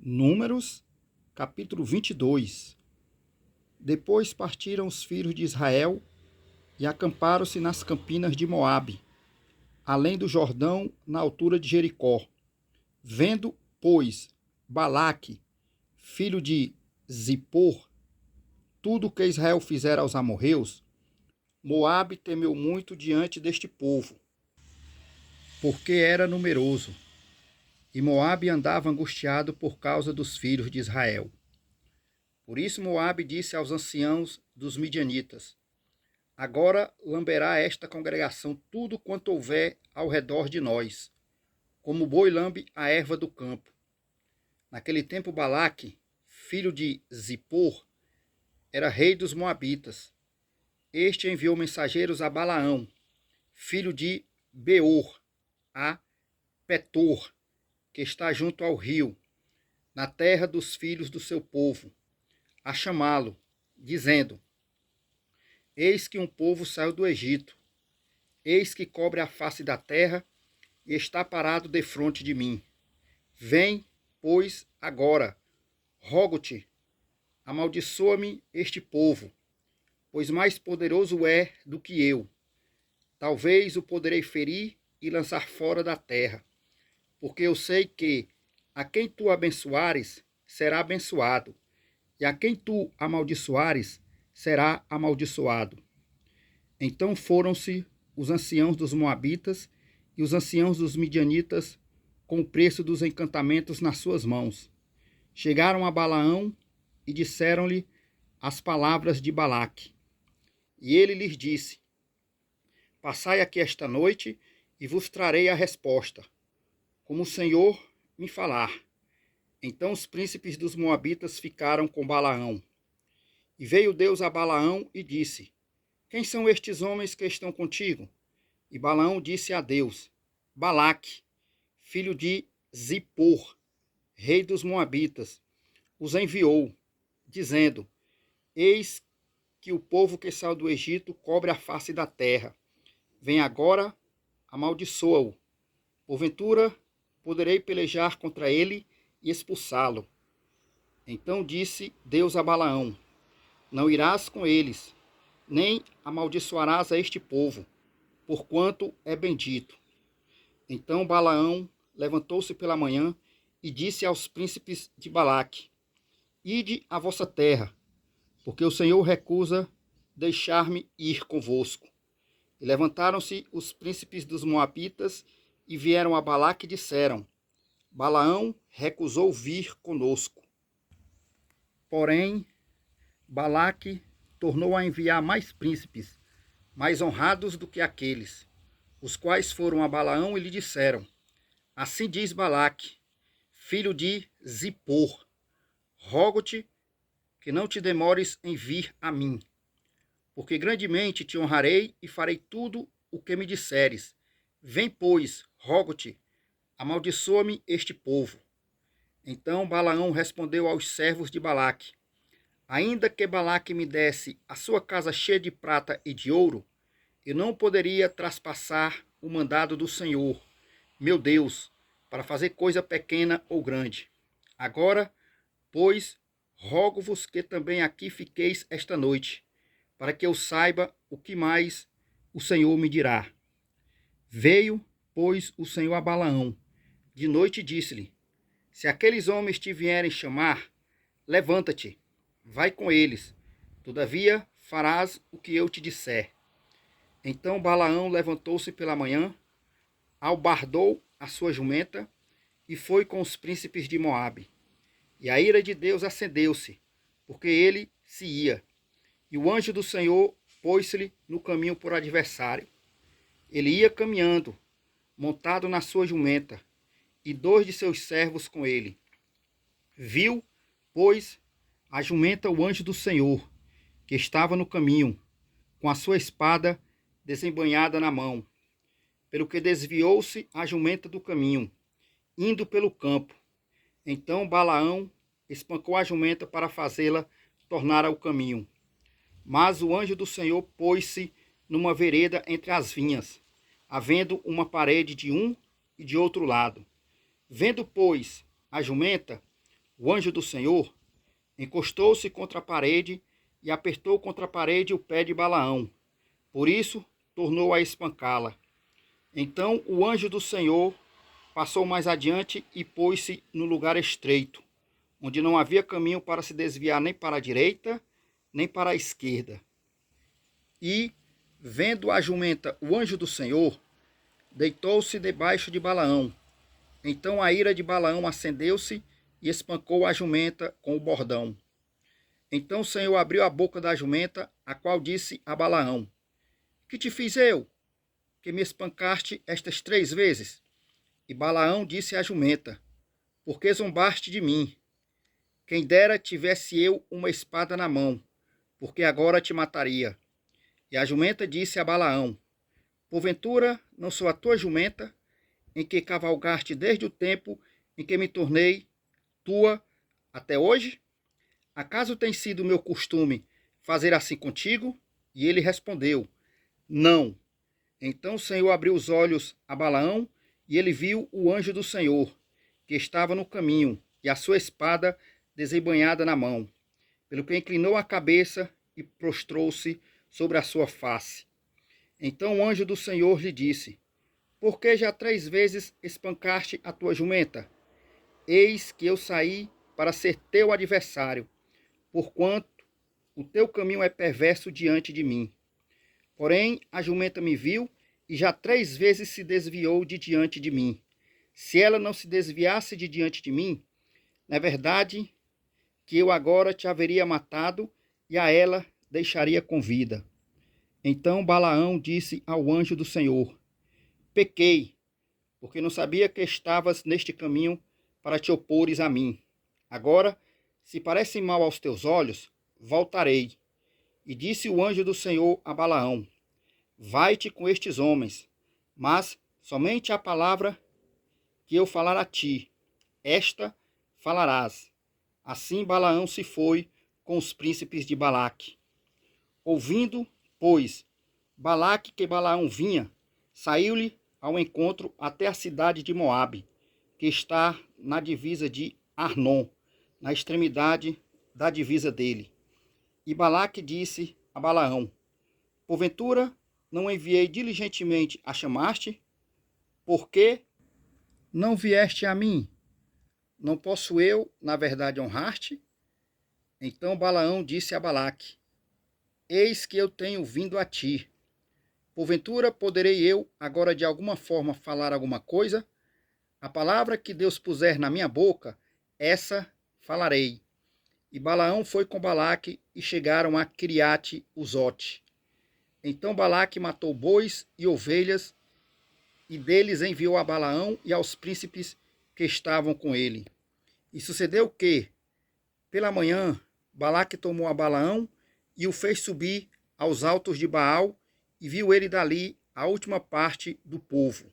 Números, capítulo 22. Depois partiram os filhos de Israel e acamparam-se nas campinas de Moabe, além do Jordão, na altura de Jericó. Vendo, pois, Balaque, filho de Zippor, tudo o que Israel fizera aos amorreus, Moabe temeu muito diante deste povo, porque era numeroso, e Moabe andava angustiado por causa dos filhos de Israel. Por isso Moabe disse aos anciãos dos midianitas: agora lamberá esta congregação tudo quanto houver ao redor de nós, como o boi lambe a erva do campo. Naquele tempo Balaque, filho de Zippor, era rei dos Moabitas. Este enviou mensageiros a Balaão, filho de Beor, a Petor, que está junto ao rio, na terra dos filhos do seu povo, a chamá-lo, dizendo: eis que um povo saiu do Egito, eis que cobre a face da terra e está parado defronte de mim. Vem, pois, agora, rogo-te, amaldiçoa-me este povo, pois mais poderoso é do que eu. Talvez o poderei ferir e lançar fora da terra, porque eu sei que a quem tu abençoares será abençoado, e a quem tu amaldiçoares será amaldiçoado. Então foram-se os anciãos dos Moabitas e os anciãos dos Midianitas com o preço dos encantamentos nas suas mãos. Chegaram a Balaão e disseram-lhe as palavras de Balaque. E ele lhes disse: passai aqui esta noite e vos trarei a resposta, como o Senhor me falar. Então os príncipes dos Moabitas ficaram com Balaão. E veio Deus a Balaão e disse: quem são estes homens que estão contigo? E Balaão disse a Deus: Balaque, filho de Zippor, rei dos Moabitas, os enviou, dizendo: eis que o povo que saiu do Egito cobre a face da terra. Vem agora, amaldiçoa-o. Porventura, poderei pelejar contra ele e expulsá-lo. Então disse Deus a Balaão: não irás com eles, nem amaldiçoarás a este povo, porquanto é bendito. Então Balaão levantou-se pela manhã e disse aos príncipes de Balaque: ide à vossa terra, porque o Senhor recusa deixar-me ir convosco. E levantaram-se os príncipes dos Moabitas e vieram a Balaque e disseram: Balaão recusou vir conosco. Porém, Balaque tornou a enviar mais príncipes, mais honrados do que aqueles, os quais foram a Balaão e lhe disseram: assim diz Balaque, filho de Zippor, rogo-te que não te demores em vir a mim, porque grandemente te honrarei e farei tudo o que me disseres. Vem, pois, rogo-te, amaldiçoa-me este povo. Então Balaão respondeu aos servos de Balaque: ainda que Balaque me desse a sua casa cheia de prata e de ouro, eu não poderia traspassar o mandado do Senhor, meu Deus, para fazer coisa pequena ou grande. Agora, pois, rogo-vos que também aqui fiqueis esta noite, para que eu saiba o que mais o Senhor me dirá. Veio, pois, o Senhor a Balaão. De noite disse-lhe: se aqueles homens te vierem chamar, levanta-te, vai com eles. Todavia farás o que eu te disser. Então Balaão levantou-se pela manhã, albardou a sua jumenta e foi com os príncipes de Moabe. E a ira de Deus acendeu-se, porque ele se ia. E o anjo do Senhor pôs-se-lhe no caminho por adversário. Ele ia caminhando, montado na sua jumenta, e 2 de seus servos com ele. Viu, pois, a jumenta o anjo do Senhor, que estava no caminho, com a sua espada desembainhada na mão, pelo que desviou-se a jumenta do caminho, indo pelo campo. Então Balaão espancou a jumenta para fazê-la tornar ao caminho. Mas o anjo do Senhor pôs-se numa vereda entre as vinhas, havendo uma parede de um e de outro lado. Vendo, pois, a jumenta, o anjo do Senhor, encostou-se contra a parede e apertou contra a parede o pé de Balaão. Por isso, tornou a espancá-la. Então o anjo do Senhor passou mais adiante e pôs-se no lugar estreito, onde não havia caminho para se desviar nem para a direita, nem para a esquerda. E, vendo a jumenta o anjo do Senhor, deitou-se debaixo de Balaão. Então a ira de Balaão acendeu-se e espancou a jumenta com o bordão. Então o Senhor abriu a boca da jumenta, a qual disse a Balaão: Que te fiz eu, que me espancaste estas 3 vezes? E Balaão disse à jumenta: Por que zombaste de mim? Quem dera tivesse eu uma espada na mão, porque agora te mataria. E a jumenta disse a Balaão: Porventura não sou a tua jumenta, em que cavalgaste desde o tempo em que me tornei tua até hoje? Acaso tem sido meu costume fazer assim contigo? E ele respondeu: Não. Então o Senhor abriu os olhos a Balaão, e ele viu o anjo do Senhor, que estava no caminho, e a sua espada desembainhada na mão. Pelo que inclinou a cabeça e prostrou-se sobre a sua face. Então o anjo do Senhor lhe disse: Por que já 3 vezes espancaste a tua jumenta? Eis que eu saí para ser teu adversário, porquanto o teu caminho é perverso diante de mim. Porém, a jumenta me viu e já 3 vezes se desviou de diante de mim. Se ela não se desviasse de diante de mim, na verdade que eu agora te haveria matado e a ela deixaria com vida. Então Balaão disse ao anjo do Senhor: Pequei, porque não sabia que estavas neste caminho para te opores a mim. Agora, se parece mal aos teus olhos, voltarei. E disse o anjo do Senhor a Balaão: Vai-te com estes homens, mas somente a palavra que eu falar a ti, esta falarás. Assim Balaão se foi com os príncipes de Balaque. Ouvindo, pois, Balaque que Balaão vinha, saiu-lhe ao encontro até a cidade de Moabe, que está na divisa de Arnon, na extremidade da divisa dele. E Balaque disse a Balaão: Porventura não enviei diligentemente a chamar-te? Por que não vieste a mim? Não posso eu, na verdade, honrar-te? Então Balaão disse a Balaque: Eis que eu tenho vindo a ti. Porventura poderei eu agora de alguma forma falar alguma coisa? A palavra que Deus puser na minha boca, essa falarei. E Balaão foi com Balaque e chegaram a Quiriate-Uzote. Então Balaque matou bois e ovelhas, e deles enviou a Balaão e aos príncipes que estavam com ele. E sucedeu que, pela manhã, Balaque tomou a Balaão e o fez subir aos altos de Baal, e viu ele dali a última parte do povo.